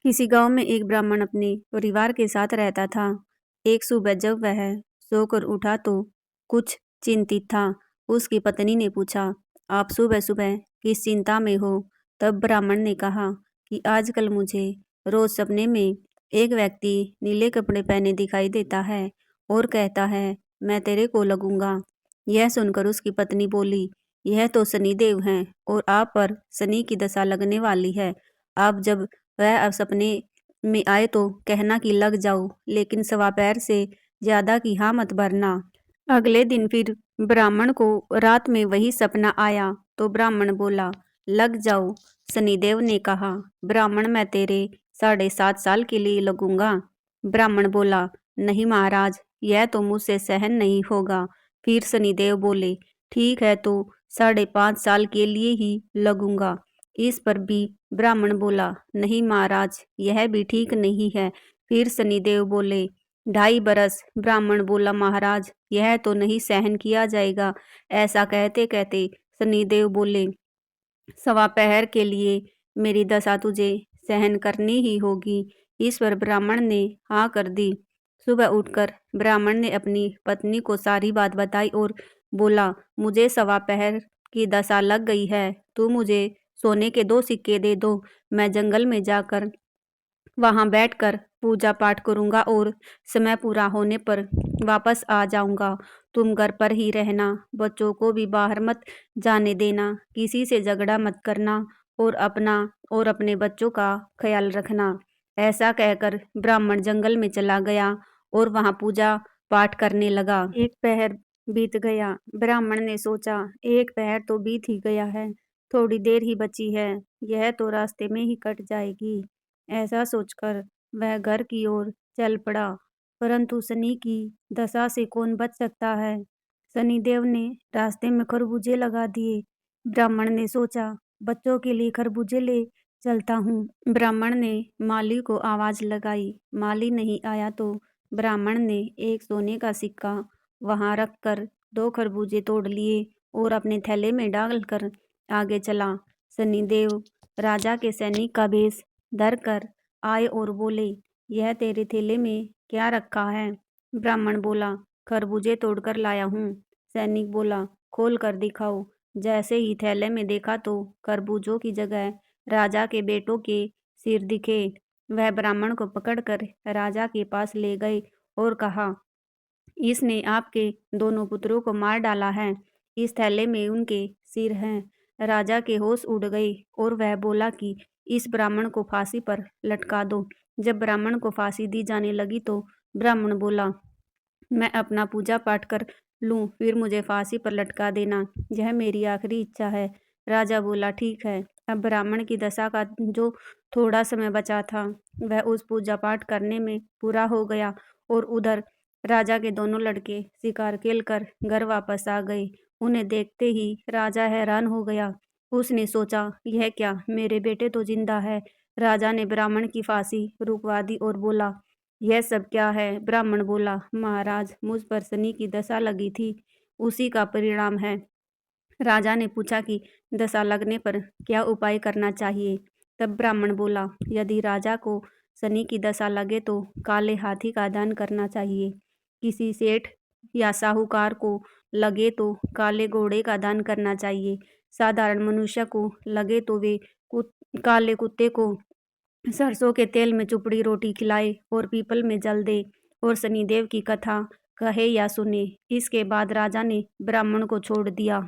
किसी गांव में एक ब्राह्मण अपने परिवार के साथ रहता था। एक सुबह जब वह सोकर उठा तो कुछ चिंतित था। उसकी पत्नी ने पूछा, आप सुबह सुबह किस चिंता में हो? तब ब्राह्मण ने कहा कि आजकल मुझे रोज सपने में एक व्यक्ति नीले कपड़े पहने दिखाई देता है और कहता है, मैं तेरे को लगूंगा। यह सुनकर उसकी पत्नी बोली, यह तो शनिदेव हैं और आप पर शनि की दशा लगने वाली है। आप जब वह अब सपने में आए तो कहना कि लग जाओ, लेकिन सवा पैर से ज्यादा की हाँ मत भरना। अगले दिन फिर ब्राह्मण को रात में वही सपना आया तो ब्राह्मण बोला, लग जाओ। शनिदेव ने कहा, ब्राह्मण मैं तेरे 7.5 साल के लिए लगूंगा। ब्राह्मण बोला, नहीं महाराज, यह तो मुझसे सहन नहीं होगा। फिर शनिदेव बोले, ठीक है तो 5.5 साल के लिए ही लगूंगा। इस पर भी ब्राह्मण बोला, नहीं महाराज, यह भी ठीक नहीं है। फिर शनिदेव बोले, 2.5 बरस। ब्राह्मण बोला, महाराज, यह तो नहीं सहन किया जाएगा। ऐसा कहते कहते शनिदेव बोले, सवा पहर के लिए मेरी दशा तुझे सहन करनी ही होगी। इस पर ब्राह्मण ने हाँ कर दी। सुबह उठकर ब्राह्मण ने अपनी पत्नी को सारी बात बताई और बोला, मुझे सवा पहर की दशा लग गई है। तू मुझे सोने के 2 सिक्के दे दो। मैं जंगल में जाकर वहां बैठकर पूजा पाठ करूंगा और समय पूरा होने पर वापस आ जाऊंगा। तुम घर पर ही रहना, बच्चों को भी बाहर मत जाने देना, किसी से झगड़ा मत करना और अपना और अपने बच्चों का ख्याल रखना। ऐसा कहकर ब्राह्मण जंगल में चला गया और वहां पूजा पाठ करने लगा। एक पहर बीत गया। ब्राह्मण ने सोचा, एक पहर तो बीत ही गया है, थोड़ी देर ही बची है, यह तो रास्ते में ही कट जाएगी। ऐसा सोचकर वह घर की ओर चल पड़ा। परंतु शनि की दशा से कौन बच सकता है? शनिदेव ने रास्ते में खरबूजे लगा दिए। ब्राह्मण ने सोचा, बच्चों के लिए खरबूजे ले चलता हूँ। ब्राह्मण ने माली को आवाज लगाई। माली नहीं आया तो ब्राह्मण ने एक सोने का सिक्का वहां रखकर 2 खरबूजे तोड़ लिए और अपने थैले में डालकर आगे चला। शनिदेव राजा के सैनिक का भेष धर कर आए और बोले, यह तेरे थैले में क्या रखा है? ब्राह्मण बोला, खरबूजे तोड़कर लाया हूँ। सैनिक बोला, खोल कर दिखाओ। जैसे ही थैले में देखा तो खरबूजों की जगह राजा के बेटों के सिर दिखे। वह ब्राह्मण को पकड़कर राजा के पास ले गए और कहा, इसने आपके दोनों पुत्रों को मार डाला है। इस थैले में उनके सिर हैं। राजा के होश उड़ गए और वह बोला कि इस ब्राह्मण को फांसी पर लटका दो। जब ब्राह्मण को फांसी दी जाने लगी तो ब्राह्मण बोला, मैं अपना पूजा पाठ कर लूं, फिर मुझे फांसी पर लटका देना, यह मेरी आखिरी इच्छा है। राजा बोला, ठीक है। अब ब्राह्मण की दशा का जो थोड़ा समय बचा था वह उस पूजा पाठ करने में पूरा हो गया और उधर राजा के दोनों लड़के शिकार खेलकर घर वापस आ गए। उन्हें देखते ही राजा हैरान हो गया। उसने सोचा, यह क्या, मेरे बेटे तो जिंदा है। राजा ने ब्राह्मण की फांसी रुकवा दी और बोला, यह सब क्या है? ब्राह्मण बोला, महाराज, मुझ पर शनि की दशा लगी थी, उसी का परिणाम है। राजा ने पूछा कि दशा लगने पर क्या उपाय करना चाहिए? तब ब्राह्मण बोला, यदि राजा को शनि की दशा लगे तो काले हाथी का दान करना चाहिए। किसी सेठ या साहूकार को लगे तो काले घोड़े का दान करना चाहिए। साधारण मनुष्य को लगे तो वे काले कुत्ते को सरसों के तेल में चुपड़ी रोटी खिलाए और पीपल में जल दे और शनिदेव की कथा कहे या सुने। इसके बाद राजा ने ब्राह्मण को छोड़ दिया।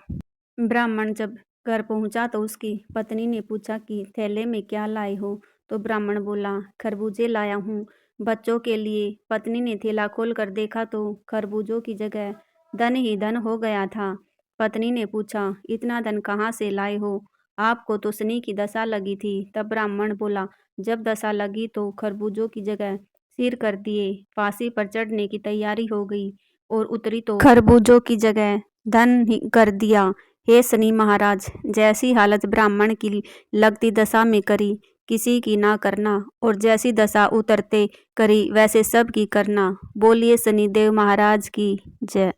ब्राह्मण जब घर पहुंचा तो उसकी पत्नी ने पूछा कि थैले में क्या लाए हो? तो ब्राह्मण बोला, खरबूजे लाया हूँ बच्चों के लिए। पत्नी ने थैला खोल कर देखा तो खरबूजों की जगह धन ही धन हो गया था। पत्नी ने पूछा, इतना धन कहाँ से लाए हो? आपको तो शनि की दशा लगी थी। तब ब्राह्मण बोला, जब दशा लगी तो खरबूजों की जगह सिर कर दिए। फांसी पर चढ़ने की तैयारी हो गई और उतरी तो खरबूजों की जगह धन ही कर दिया। हे शनि महाराज, जैसी हालत ब्राह्मण की लगती दशा में करी, किसी की ना करना, और जैसी दशा उतरते करी वैसे सब की करना। बोलिए शनिदेव महाराज की जय।